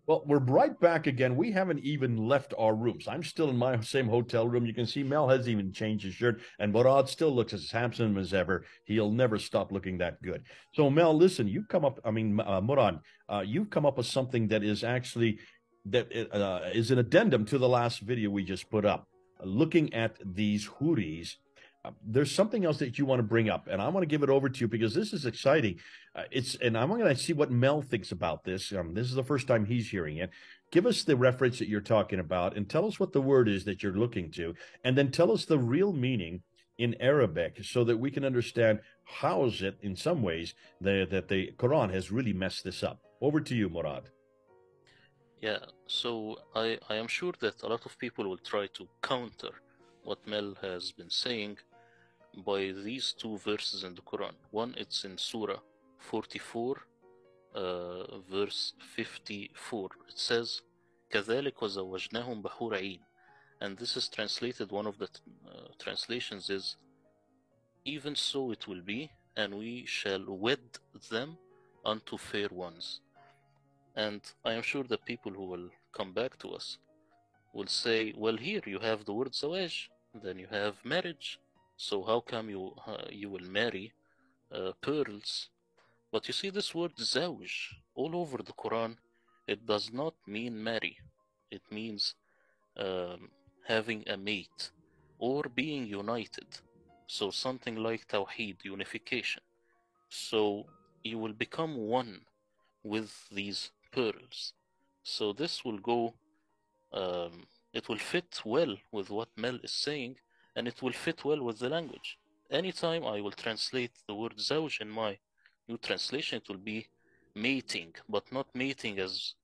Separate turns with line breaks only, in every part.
Well, we're right back again. We haven't even left our rooms. I'm still in my same hotel room. You can see Mel hasn't even changed his shirt, and Murad still looks as handsome as ever. He'll never stop looking that good. So, Mel, listen, you've come up. I mean, Murad, you've come up with something that is actually is an addendum to the last video we just put up. Looking at these Houris, there's something else that you want to bring up, and I want to give it over to you because this is exciting. And I'm going to see what Mel thinks about this. This is the first time he's hearing it. Give us the reference that you're talking about, and tell us what the word is that you're looking to, and then tell us the real meaning in Arabic, so that we can understand how is it, in some ways, that the Quran has really messed this up. Over to you, Murad.
Yeah, so I am sure that a lot of people will try to counter what Mel has been saying by these two verses in the Quran. One, it's in Surah 44, verse 54. It says, كَذَلِكَ وَزَوَّجْنَاهُمْ بَحُورَ عِينٍ. And this is translated, one of the translations is, even so it will be, and we shall wed them unto fair ones. And I am sure that people who will come back to us will say, well, here you have the word zawaj, then you have marriage. So how come you will marry pearls? But you see this word zawj all over the Quran, it does not mean marry. It means having a mate or being united. So something like tawheed, unification. So you will become one with these pearls. So this will go, it will fit well with what Mel is saying, and it will fit well with the language. Anytime I will translate the word zawj in my new translation, it will be mating, but not mating as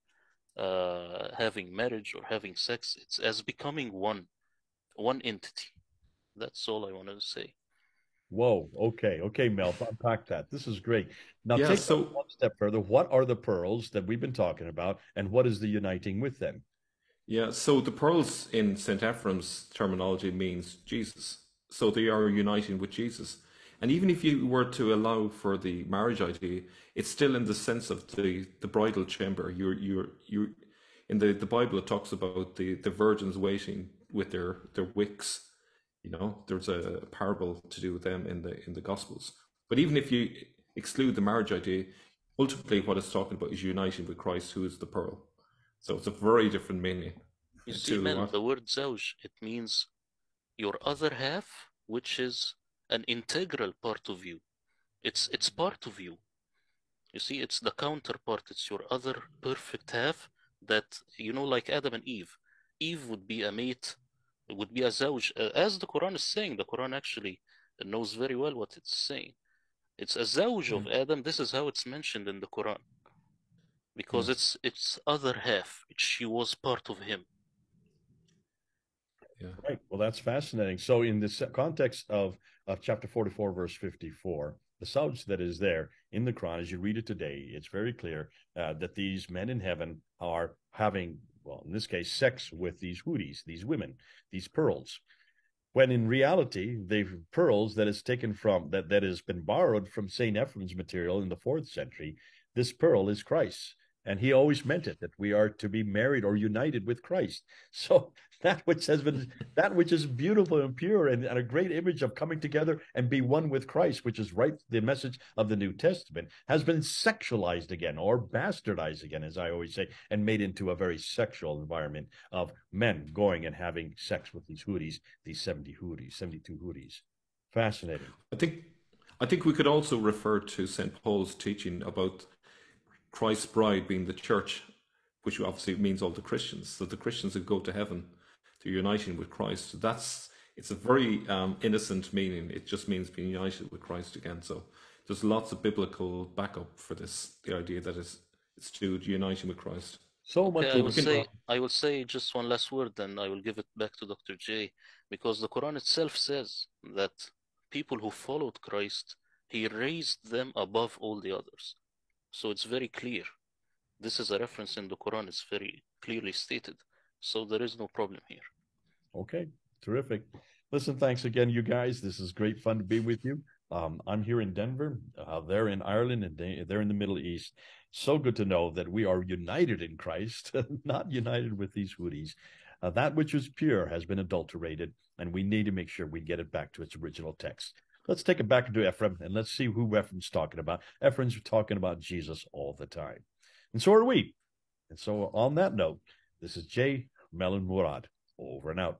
having marriage or having sex. It's as becoming one entity. That's all I wanted to say.
Whoa. Okay. Okay, Mel, unpack that. This is great. Now
Yeah,
take that
so
one step further. What are the pearls that we've been talking about, and what is the uniting with them?
yeah, so the pearls in St. Ephrem's terminology means Jesus. So they are uniting with Jesus. And even if you were to allow for the marriage idea, it's still in the sense of the bridal chamber. You in the Bible it talks about the virgins waiting with their wicks. You know, there's a parable to do with them in the Gospels. But even if you exclude the marriage idea, ultimately what it's talking about is uniting with Christ, who is the pearl. So it's a very different meaning
You see,
to
Mel,
what?
the word zawj, it means your other half, which is an integral part of you. It's part of you. You see, it's the counterpart. It's your other perfect half that, like Adam and Eve. Eve would be a mate, would be a zawj. As the Quran is saying, the Quran actually knows very well what it's saying. It's a zawj
Yeah,
of Adam. This is how it's mentioned in the Quran.
yeah,
Because it's other half. She was part of him.
yeah.
Right. Well, that's fascinating. So, in this context of chapter 44, verse 54, the Zawj that is there in the Quran, as you read it today, it's very clear that these men in heaven are having, well, in this case, sex with these Houris, these women, these pearls. When in reality, the pearls that is taken from that has been borrowed from Saint Ephraim's material in the 4th century, this pearl is Christ. And he always meant it, that we are to be married or united with Christ. So that which is beautiful and pure, and a great image of coming together and be one with Christ, which is right, the message of the New Testament, has been sexualized again or bastardized again, as I always say, and made into a very sexual environment of men going and having sex with these Houris, these 70 Houris, 72 Houris. Fascinating.
I think I think we could also refer to St. Paul's teaching about Christ's bride being the church, which obviously means all the Christians. So the Christians who go to heaven, they're uniting with Christ. So it's a very innocent meaning. It just means being united with Christ again. So there's lots of biblical backup for this. The idea that it's to uniting with Christ.
So
Okay,
much
I
But
will
we can,
say I will say just one last word, then I will give it back to Dr. J, because the Quran itself says that people who followed Christ, he raised them above all the others. So it's very clear. This is a reference in the Quran, it's very clearly stated. So there is no problem here.
Okay, terrific. Listen, thanks again, you guys. This is great fun to be with you. I'm here in Denver. They're in Ireland, and they're in the Middle East. So good to know that we are united in Christ, not united with these Houris. That which is pure has been adulterated, and we need to make sure we get it back to its original text. Let's take it back into Ephrem, and let's see who Ephrem's talking about. Ephrem's talking about Jesus all the time. And so are we. And so on that note, this is Jay, Mel, and Murad. Over and out.